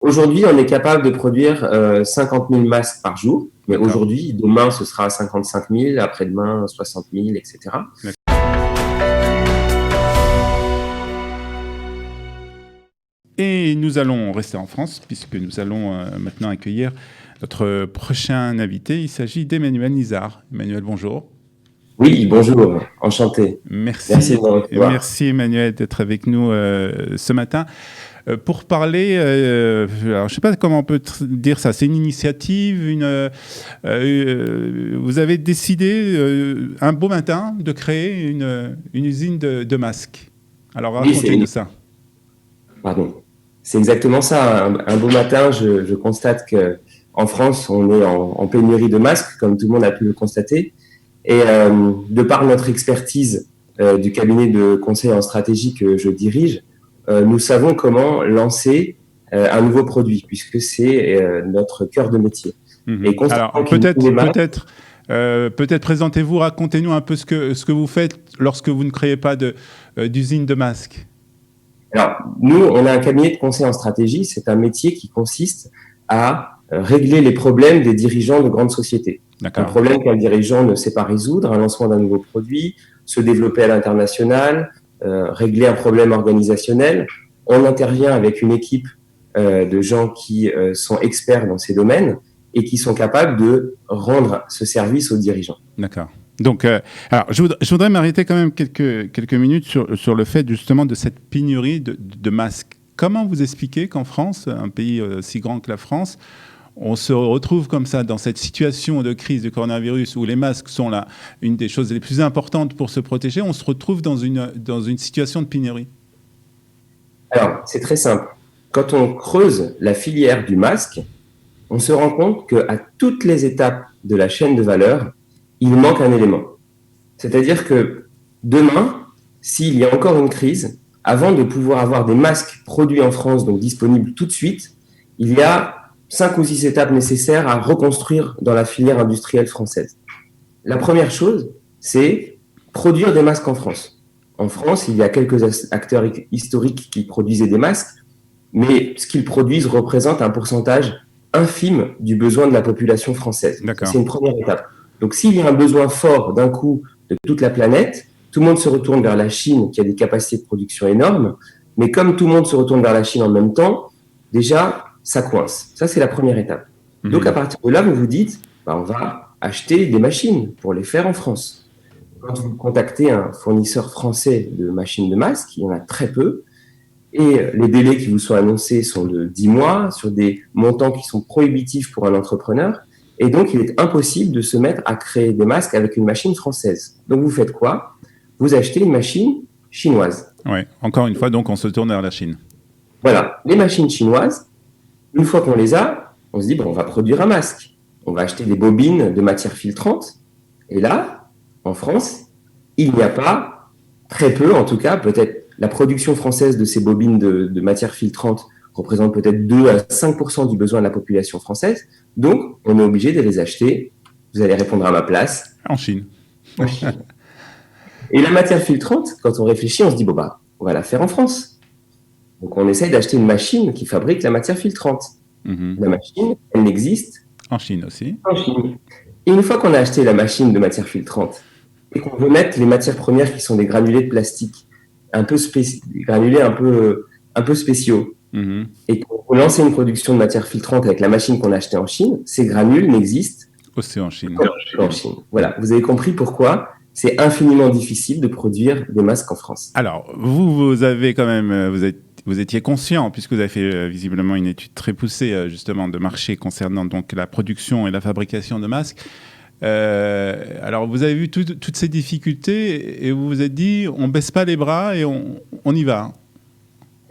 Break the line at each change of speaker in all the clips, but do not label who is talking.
Aujourd'hui, on est capable de produire 50 000 masques par jour. Mais
D'accord.
aujourd'hui, demain, ce sera 55 000, après-demain, 60 000, etc.
Et nous allons rester en France, puisque nous allons maintenant accueillir notre prochain invité. Il s'agit d'Emmanuel Nizar. Emmanuel, bonjour.
Oui, bonjour, enchanté. Merci de
Merci,
me recevoir.
merci Emmanuel d'être avec nous ce matin. Pour parler, alors je ne sais pas comment on peut dire ça, c'est une initiative, vous avez décidé un beau matin de créer une usine de masques. Alors
Oui,
racontez-nous ça.
pardon. C'est exactement ça. Un beau matin, je constate que en France, on est en pénurie de masques, comme tout le monde a pu le constater. Et de par notre expertise du cabinet de conseil en stratégie que je dirige, nous savons comment lancer un nouveau produit, puisque c'est notre cœur de métier. Et
Alors
constatant qu'une
peut-être,
des masques,
peut-être, peut-être présentez-vous, racontez-nous un peu ce que vous faites lorsque vous ne créez pas d'usine de masques.
alors nous, on a un cabinet de conseil en stratégie. C'est un métier qui consiste à régler les problèmes des dirigeants de grandes sociétés. Un
D'accord.
problème qu'un dirigeant ne sait pas résoudre, un lancement d'un nouveau produit, se développer à l'international, régler un problème organisationnel. On intervient avec une équipe de gens qui sont experts dans ces domaines et qui sont capables de rendre ce service aux dirigeants.
D'accord. Donc, alors, je voudrais m'arrêter quand même quelques minutes sur le fait justement de cette pénurie de masques. Comment vous expliquez qu'en France, un pays si grand que la France, on se retrouve comme ça dans cette situation de crise du coronavirus où les masques sont là, une des choses les plus importantes pour se protéger, on se retrouve dans une situation de pénurie?
Alors, c'est très simple. Quand on creuse la filière du masque, on se rend compte qu'à toutes les étapes de la chaîne de valeur, il manque un élément. C'est-à-dire que demain, s'il y a encore une crise, avant de pouvoir avoir des masques produits en France, donc disponibles tout de suite, il y a 5 ou 6 étapes nécessaires à reconstruire dans la filière industrielle française. La première chose, c'est produire des masques en France. En France, il y a quelques acteurs historiques qui produisaient des masques, mais ce qu'ils produisent représente un pourcentage infime du besoin de la population française.
D'accord.
C'est une première étape. Donc, s'il y a un besoin fort d'un coup de toute la planète, tout le monde se retourne vers la Chine, qui a des capacités de production énormes. Mais comme tout le monde se retourne vers la Chine en même temps, déjà, ça coince. Ça, c'est la première étape. Donc, à partir de là, vous vous dites, bah, on va acheter des machines pour les faire en France. Quand vous contactez un fournisseur français de machines de masques, il y en a très peu, et les délais qui vous sont annoncés sont de 10 mois sur des montants qui sont prohibitifs pour un entrepreneur. Et donc, il est impossible de se mettre à créer des masques avec une machine française. Donc, vous faites quoi? Vous achetez une machine chinoise.
Oui, encore une fois, donc on se tourne vers la Chine.
Voilà, les machines chinoises, une fois qu'on les a, on se dit, bon, on va produire un masque. On va acheter des bobines de matière filtrante. Et là, en France, il n'y a pas, très peu en tout cas, peut-être la production française de ces bobines de matière filtrante représente peut-être 2 à 5% du besoin de la population française. Donc, on est obligé de les acheter. Vous allez répondre à ma place.
En Chine.
En Chine. Et la matière filtrante, quand on réfléchit, on se dit, bon, bah, on va la faire en France. Donc, on essaye d'acheter une machine qui fabrique la matière filtrante. La machine, elle n'existe
En Chine aussi.
en Chine. Et une fois qu'on a acheté la machine de matière filtrante et qu'on veut mettre les matières premières qui sont des granulés de plastique, des granulés un peu spéciaux, et qu'on veut lancer une production de matière filtrante avec la machine qu'on a achetée en Chine, ces granules n'existent
Aussi en Chine.
qu'en Chine. Voilà, vous avez compris pourquoi c'est infiniment difficile de produire des masques en France.
Alors, vous avez quand même, vous étiez conscient, puisque vous avez fait visiblement une étude très poussée justement de marché concernant donc la production et la fabrication de masques. Alors, vous avez vu toutes ces difficultés et vous vous êtes dit, on baisse pas les bras et on y va.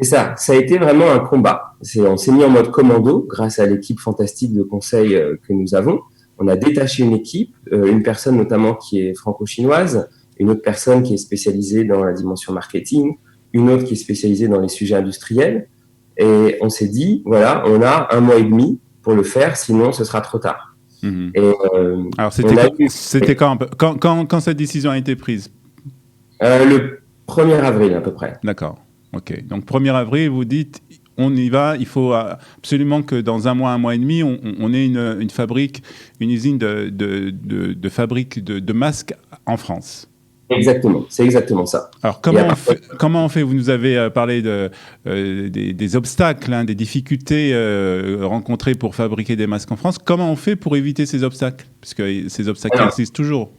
Et ça a été vraiment un combat. On s'est mis en mode commando grâce à l'équipe fantastique de conseil que nous avons. On a détaché une équipe, une personne notamment qui est franco-chinoise, une autre personne qui est spécialisée dans la dimension marketing, une autre qui est spécialisée dans les sujets industriels. Et on s'est dit, voilà, on a 1 mois et demi pour le faire, sinon ce sera trop tard.
Et alors, c'était quand cette décision a été prise?
Le 1er avril à peu près.
D'accord. Ok. Donc 1er avril, vous dites, on y va, il faut absolument que dans un mois et demi, on ait une fabrique, une usine de fabrique de masques en France.
Exactement, c'est exactement ça.
Alors, comment on fait? Vous nous avez parlé des obstacles, hein, des difficultés rencontrées pour fabriquer des masques en France. Comment on fait pour éviter ces obstacles? Parce que ces obstacles existent toujours.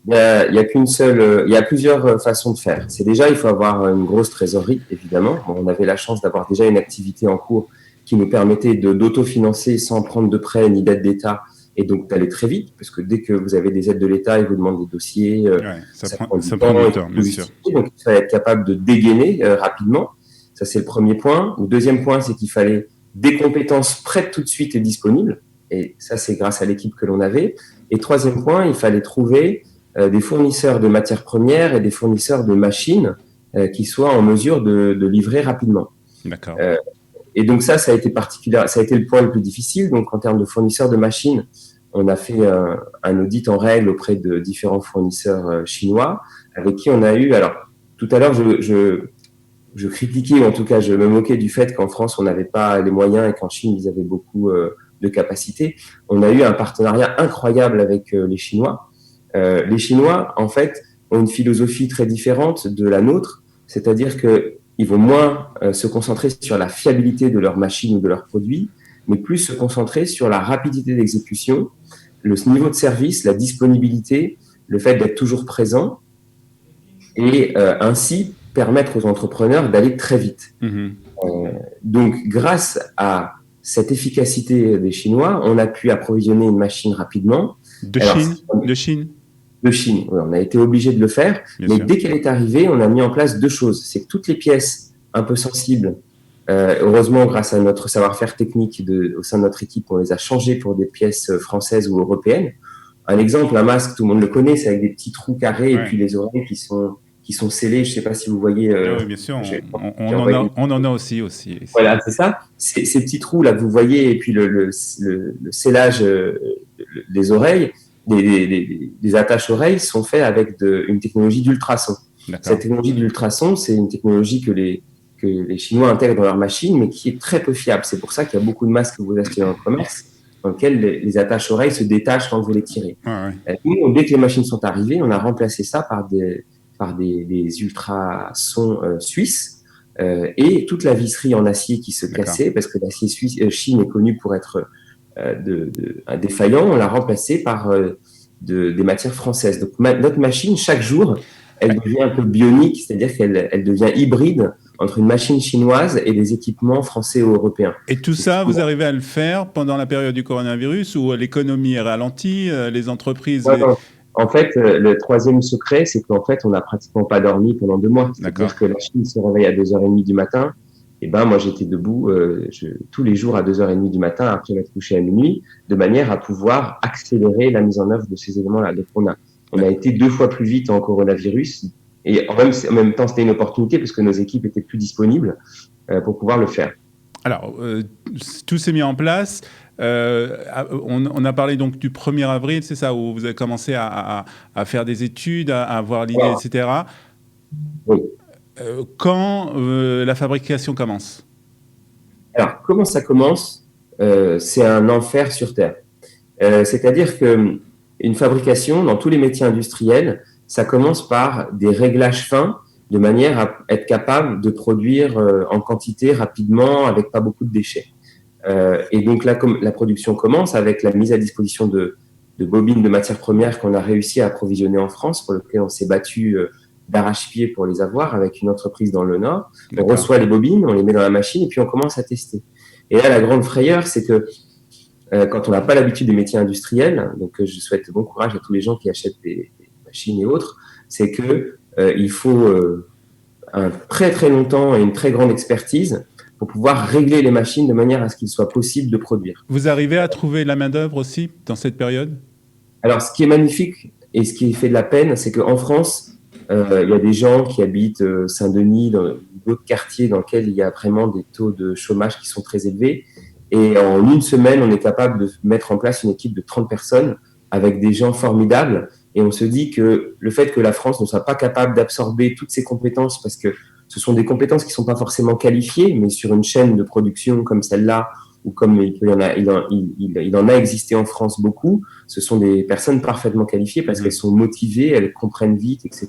Il y a qu'une seule, il y a plusieurs façons de faire. C'est déjà, il faut avoir une grosse trésorerie, évidemment. Bon, on avait la chance d'avoir déjà une activité en cours qui nous permettait d'autofinancer sans prendre de prêt ni d'aide d'État, et donc d'aller très vite, parce que dès que vous avez des aides de l'État, ils vous demandent des dossiers,
ça prend du temps, bien sûr.
Donc il fallait être capable de dégainer rapidement. Ça, c'est le premier point. Le deuxième point, c'est qu'il fallait des compétences prêtes tout de suite et disponibles, et ça, c'est grâce à l'équipe que l'on avait. Et troisième point, il fallait trouver des fournisseurs de matières premières et des fournisseurs de machines qui soient en mesure de livrer rapidement.
D'accord.
Et donc ça a été ça a été le point le plus difficile. Donc en termes de fournisseurs de machines, on a fait un audit en règle auprès de différents fournisseurs chinois avec qui on a eu. Alors tout à l'heure, je critiquais, ou en tout cas je me moquais du fait qu'en France on n'avait pas les moyens et qu'en Chine ils avaient beaucoup de capacités. On a eu un partenariat incroyable avec les Chinois. Les Chinois, en fait, ont une philosophie très différente de la nôtre, c'est-à-dire qu'ils vont moins se concentrer sur la fiabilité de leurs machines ou de leurs produits, mais plus se concentrer sur la rapidité d'exécution, le niveau de service, la disponibilité, le fait d'être toujours présent, et ainsi permettre aux entrepreneurs d'aller très vite. Donc, grâce à cette efficacité des Chinois, on a pu approvisionner une machine rapidement.
De Chine.
Oui, on a été obligé de le faire.
Bien
mais
sûr.
Dès qu'elle est arrivée, on a mis en place deux choses. C'est que toutes les pièces un peu sensibles, heureusement, grâce à notre savoir-faire technique au sein de notre équipe, on les a changées pour des pièces françaises ou européennes. Un exemple, un masque, tout le monde le connaît, c'est avec des petits trous carrés et puis les oreilles qui sont scellées. Je ne sais pas si vous voyez.
Oui, bien sûr. On en a aussi.
Voilà, c'est ça. Ces petits trous là que vous voyez et puis le scellage des oreilles, des attaches oreilles sont faits avec une technologie d'ultrasons. Cette technologie d'ultrasons, c'est une technologie que les Chinois intègrent dans leur machine, mais qui est très peu fiable. C'est pour ça qu'il y a beaucoup de masques que vous achetez dans le commerce, dans lesquels les attaches oreilles se détachent quand vous les tirez. Nous, dès que les machines sont arrivées, on a remplacé ça par des ultrasons suisses et toute la visserie en acier qui se cassait, parce que l'acier Chine est connu pour être défaillant, on l'a remplacé par des matières françaises. Donc notre machine, chaque jour, elle devient un peu bionique, c'est-à-dire qu'elle devient hybride entre une machine chinoise et des équipements français ou européens.
Et tout ça, vous arrivez à le faire pendant la période du coronavirus où l'économie est ralentie, les entreprises...
Non. En fait, le troisième secret, c'est qu'en fait, on n'a pratiquement pas dormi pendant 2 mois. C'est-à-dire que la Chine se réveille à 2h30 du matin. Et moi, j'étais debout tous les jours à 2h30 du matin après m'être couché à minuit, de manière à pouvoir accélérer la mise en œuvre de ces éléments-là. Donc, on a été 2 fois plus vite en coronavirus. Et en même temps, c'était une opportunité parce que nos équipes étaient plus disponibles pour pouvoir le faire.
Alors, tout s'est mis en place. On a parlé donc du 1er avril, c'est ça, où vous avez commencé à faire des études, à avoir l'idée, etc.
Oui.
Quand la fabrication commence?
Alors, comment ça commence? C'est un enfer sur Terre. C'est-à-dire qu'une fabrication, dans tous les métiers industriels, ça commence par des réglages fins, de manière à être capable de produire en quantité rapidement, avec pas beaucoup de déchets. Et donc la production commence avec la mise à disposition de bobines de matières premières qu'on a réussi à approvisionner en France, pour lequel on s'est battu d'arrache-pied pour les avoir avec une entreprise dans le Nord. On reçoit les bobines, on les met dans la machine et puis on commence à tester. Et là, la grande frayeur, c'est que quand on n'a pas l'habitude des métiers industriels, donc je souhaite bon courage à tous les gens qui achètent des machines et autres, c'est que il faut un très très longtemps et une très grande expertise pour pouvoir régler les machines de manière à ce qu'il soit possible de produire.
Vous arrivez à trouver la main-d'œuvre aussi dans cette période?
Alors, ce qui est magnifique et ce qui fait de la peine, c'est qu'en France, il y a des gens qui habitent Saint-Denis, dans d'autres quartiers dans lesquels il y a vraiment des taux de chômage qui sont très élevés. Et en une semaine, on est capable de mettre en place une équipe de 30 personnes avec des gens formidables. Et on se dit que le fait que la France ne soit pas capable d'absorber toutes ces compétences, parce que Ce sont des compétences qui ne sont pas forcément qualifiées, mais sur une chaîne de production comme celle-là, ou comme il en a existé en France beaucoup, ce sont des personnes parfaitement qualifiées parce qu'elles sont motivées, elles comprennent vite, etc.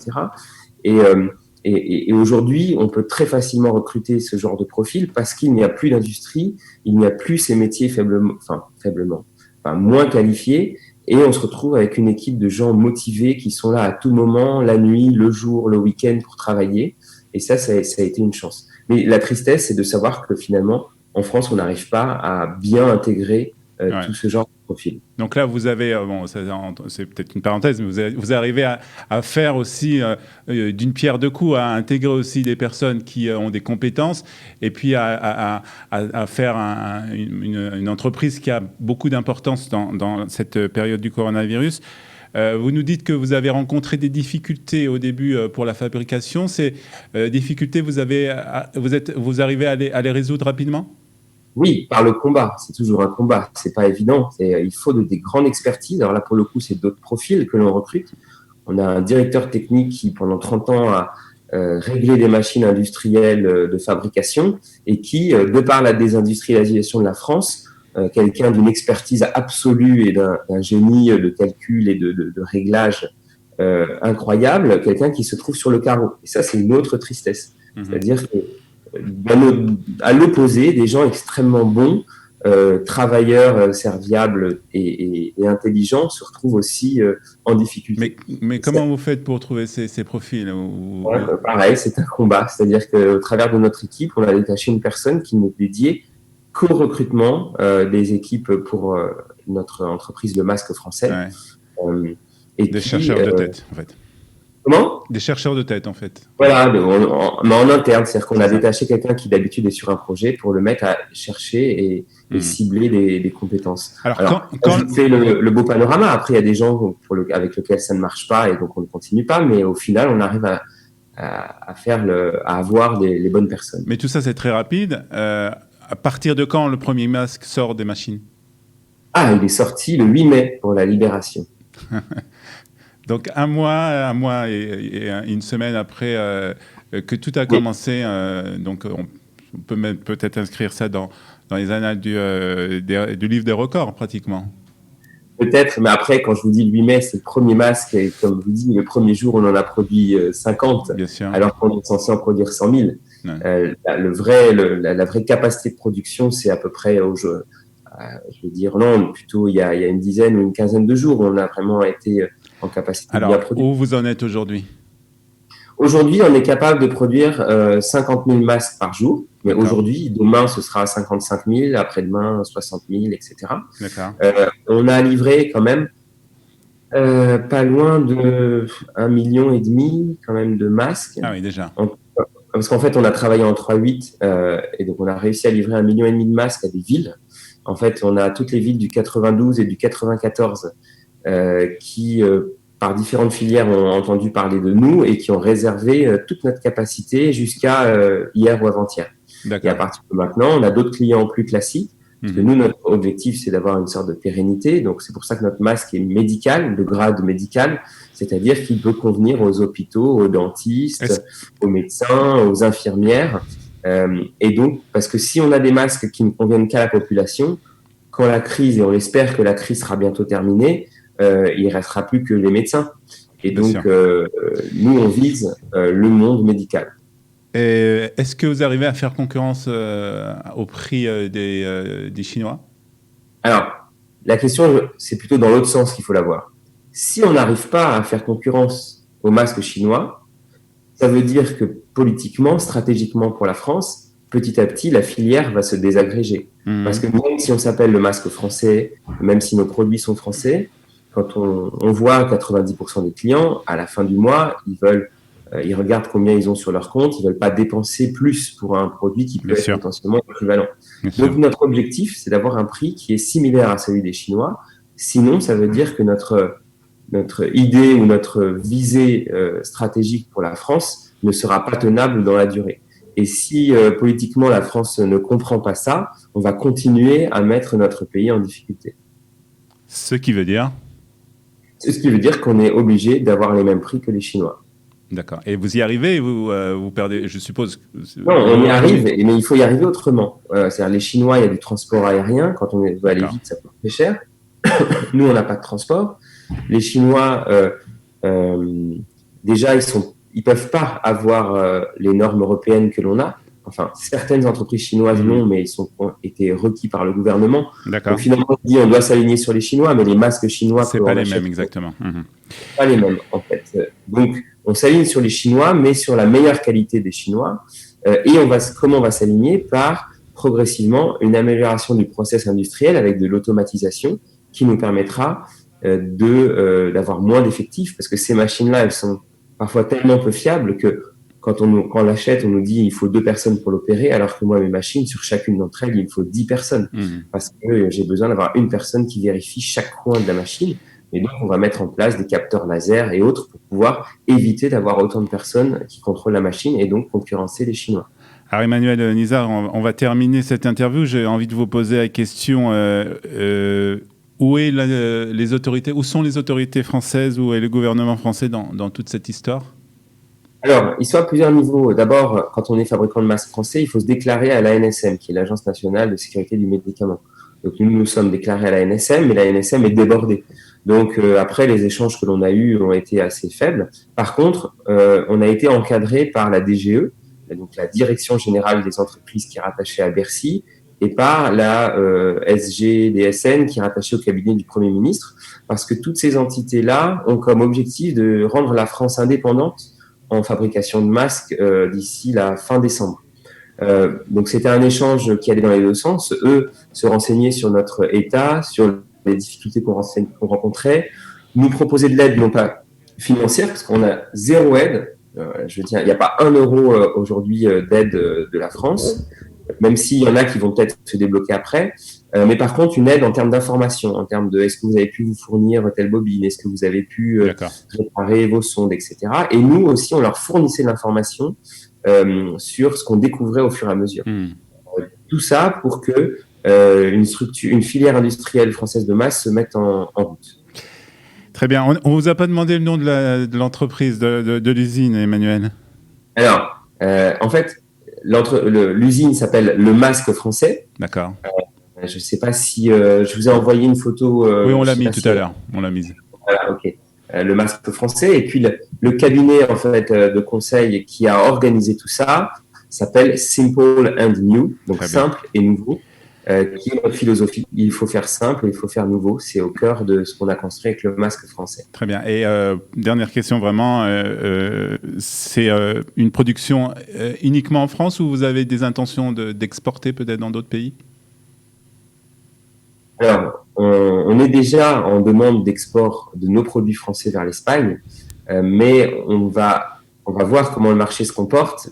Et aujourd'hui, on peut très facilement recruter ce genre de profil parce qu'il n'y a plus d'industrie, il n'y a plus ces métiers moins qualifiés, et on se retrouve avec une équipe de gens motivés qui sont là à tout moment, la nuit, le jour, le week-end pour travailler. Et ça a été une chance. Mais la tristesse, c'est de savoir que finalement, en France, on n'arrive pas à bien intégrer tout ce genre de profil.
Donc là, vous avez, c'est peut-être une parenthèse, mais vous arrivez à faire aussi d'une pierre deux coups, à intégrer aussi des personnes qui ont des compétences, et puis à faire une entreprise qui a beaucoup d'importance dans cette période du coronavirus. Vous nous dites que vous avez rencontré des difficultés au début pour la fabrication. Ces difficultés, vous arrivez à les résoudre rapidement ?
Oui, par le combat. C'est toujours un combat. C'est pas évident. Il faut des grandes expertises. Alors là, pour le coup, c'est d'autres profils que l'on recrute. On a un directeur technique qui, pendant 30 ans, a réglé des machines industrielles de fabrication et qui, de par la désindustrialisation de la France, quelqu'un d'une expertise absolue et d'un génie de calcul et de réglage incroyable, quelqu'un qui se trouve sur le carreau. Et ça, c'est une autre tristesse. C'est-à-dire que à l'opposé, des gens extrêmement bons, travailleurs, serviables et intelligents se retrouvent aussi en difficulté.
Mais comment vous faites pour trouver ces profils
Pareil, c'est un combat. C'est-à-dire qu'au travers de notre équipe, on a détaché une personne qui n'est dédiée qu'au recrutement des équipes pour notre entreprise Le Masque Français.
Des chercheurs de tête, en fait.
Comment ?
Des chercheurs de tête, en fait.
Voilà, mais en interne, c'est-à-dire qu'on a détaché quelqu'un qui d'habitude est sur un projet pour le mettre à chercher et cibler des compétences. Alors quand je fais le beau panorama, après il y a des gens avec lesquels ça ne marche pas et donc on ne continue pas, mais au final on arrive à avoir les bonnes personnes.
Mais tout ça c'est très rapide. À partir de quand le premier masque sort des machines ?
Ah, il est sorti le 8 mai pour la Libération.
Donc un mois et une semaine après que tout a commencé, donc on peut même peut-être inscrire ça dans les annales du livre des records pratiquement.
Peut-être, mais après, quand je vous dis le 8 mai, c'est le premier masque, et comme je vous dis, le premier jour, on en a produit 50, alors qu'on est censé en produire 100 000. La vraie capacité de production, c'est à peu près, je veux dire, non, plutôt il y a une dizaine ou une quinzaine de jours où on a vraiment été en capacité de bien produire.
Où vous en êtes aujourd'hui ?
Aujourd'hui, on est capable de produire 50 000 masques par jour. Mais aujourd'hui, demain, ce sera 55 000, après-demain, 60 000, etc.
D'accord.
On a livré quand même pas loin de 1,5 million quand même de masques.
Ah oui, déjà.
Parce qu'en fait, on a travaillé en 3-8 et donc on a réussi à livrer 1,5 million de masques à des villes. En fait, on a toutes les villes du 92 et du 94 qui, par différentes filières, ont entendu parler de nous et qui ont réservé toute notre capacité jusqu'à hier ou avant-hier.
D'accord.
Et à partir de maintenant, on a d'autres clients plus classiques. Parce que nous, notre objectif, c'est d'avoir une sorte de pérennité. Donc, c'est pour ça que notre masque est médical, de grade médical, c'est-à-dire qu'il peut convenir aux hôpitaux, aux dentistes, aux médecins, aux infirmières. Et donc, parce que si on a des masques qui ne conviennent qu'à la population, quand la crise, et on espère que la crise sera bientôt terminée, il ne restera plus que les médecins. Et donc, nous, on vise le monde médical.
Et est-ce que vous arrivez à faire concurrence au prix des Chinois ?
Alors, la question, c'est plutôt dans l'autre sens qu'il faut la voir. Si on n'arrive pas à faire concurrence aux masques chinois, ça veut dire que politiquement, stratégiquement pour la France, petit à petit, la filière va se désagréger. Parce que même si on s'appelle le masque français, même si nos produits sont français, quand on voit 90% des clients, à la fin du mois, ils regardent combien ils ont sur leur compte, ils veulent pas dépenser plus pour un produit qui peut être potentiellement équivalent. Donc notre objectif, c'est d'avoir un prix qui est similaire à celui des Chinois. Sinon, ça veut dire que notre idée ou notre visée stratégique pour la France ne sera pas tenable dans la durée. Et si politiquement la France ne comprend pas ça, on va continuer à mettre notre pays en difficulté.
Ce qui veut dire ?
Ce qui veut dire qu'on est obligé d'avoir les mêmes prix que les Chinois.
D'accord. Et vous y arrivez, vous perdez, je suppose.
Non, on y arrive, mais il faut y arriver autrement. C'est-à-dire, les Chinois, il y a du transport aérien. Quand on veut aller vite, ça coûte très cher. Nous, on n'a pas de transport. Les Chinois, déjà, ils peuvent pas avoir les normes européennes que l'on a. Enfin, certaines entreprises chinoises l'ont, mais ils ont été requis par le gouvernement.
D'accord.
Donc finalement, on dit on doit s'aligner sur les Chinois, mais les masques chinois,
c'est pas les mêmes exactement.
Pas les mêmes en fait. Donc on s'aligne sur les Chinois, mais sur la meilleure qualité des Chinois. Et comment on va s'aligner? Par progressivement une amélioration du process industriel avec de l'automatisation qui nous permettra d'avoir moins d'effectifs, parce que ces machines-là, elles sont parfois tellement peu fiables que quand on l'achète, on nous dit il faut 2 personnes pour l'opérer, alors que moi, mes machines, sur chacune d'entre elles, il faut 10 personnes. Parce que j'ai besoin d'avoir une personne qui vérifie chaque coin de la machine. Et donc, on va mettre en place des capteurs laser et autres pour pouvoir éviter d'avoir autant de personnes qui contrôlent la machine et donc concurrencer les Chinois.
Alors Emmanuel Nizard, on va terminer cette interview. J'ai envie de vous poser la question où sont les autorités françaises, où est le gouvernement français dans toute cette histoire?
Alors, il soit à plusieurs niveaux. D'abord, quand on est fabricant de masques français, il faut se déclarer à l'ANSM, qui est l'Agence nationale de sécurité du médicament. Donc, nous sommes déclarés à l'ANSM, mais l'ANSM est débordée. Donc, après, les échanges que l'on a eus ont été assez faibles. Par contre, on a été encadré par la DGE, donc la Direction Générale des Entreprises qui est rattachée à Bercy, et par la SGDSN qui est rattachée au cabinet du Premier ministre, parce que toutes ces entités-là ont comme objectif de rendre la France indépendante en fabrication de masques d'ici la fin décembre. Donc c'était un échange qui allait dans les deux sens. Eux se renseignaient sur notre état, sur les difficultés qu'on rencontrait, nous proposer de l'aide non pas financière, parce qu'on a 0 aide. Je veux dire, il n'y a pas 1 euro aujourd'hui d'aide de la France, même s'il y en a qui vont peut-être se débloquer après. Mais par contre, une aide en termes d'information, en termes de est-ce que vous avez pu vous fournir telle bobine, est-ce que vous avez pu réparer vos sondes, etc. Et nous aussi, on leur fournissait l'information sur ce qu'on découvrait au fur et à mesure. Tout ça pour que une filière industrielle française de masse se mette en route.
Très bien. On vous a pas demandé le nom de l'entreprise, de l'usine, Emmanuel?
Alors, en fait, l'usine s'appelle Le Masque Français.
D'accord.
Je ne sais pas si je vous ai envoyé une photo.
Oui, on l'a mis tout à l'heure. On l'a mise.
Voilà, ok. Le Masque Français. Et puis le cabinet en fait de conseil qui a organisé tout ça s'appelle Simple and New, donc simple et nouveau, qui est notre philosophie. Il faut faire simple, il faut faire nouveau. C'est au cœur de ce qu'on a construit avec le Masque Français.
Très bien. Et dernière question vraiment, c'est une production uniquement en France ou vous avez des intentions d'exporter peut-être dans d'autres pays?
Alors, on est déjà en demande d'export de nos produits français vers l'Espagne, mais on va voir comment le marché se comporte.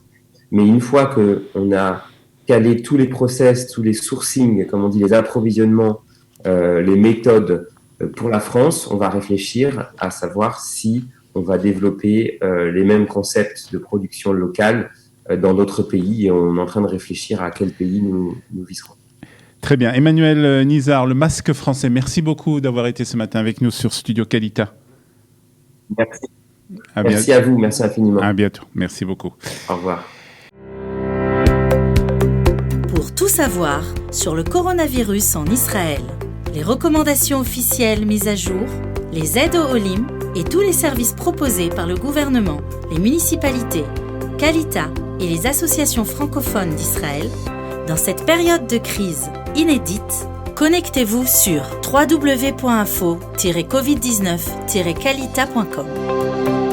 Mais une fois qu'on a calé tous les process, tous les sourcing, comme on dit, les approvisionnements, les méthodes pour la France, on va réfléchir à savoir si on va développer les mêmes concepts de production locale dans d'autres pays. Et on est en train de réfléchir à quel pays nous viserons.
Très bien. Emmanuel Nizard, Le Masque Français, merci beaucoup d'avoir été ce matin avec nous sur Studio Qualita.
Merci. Merci à vous, merci infiniment.
À bientôt, merci beaucoup.
Au revoir.
Pour tout savoir sur le coronavirus en Israël, les recommandations officielles mises à jour, les aides au Olim et tous les services proposés par le gouvernement, les municipalités, Qualita et les associations francophones d'Israël, dans cette période de crise inédite, connectez-vous sur www.info-covid19-qualita.com.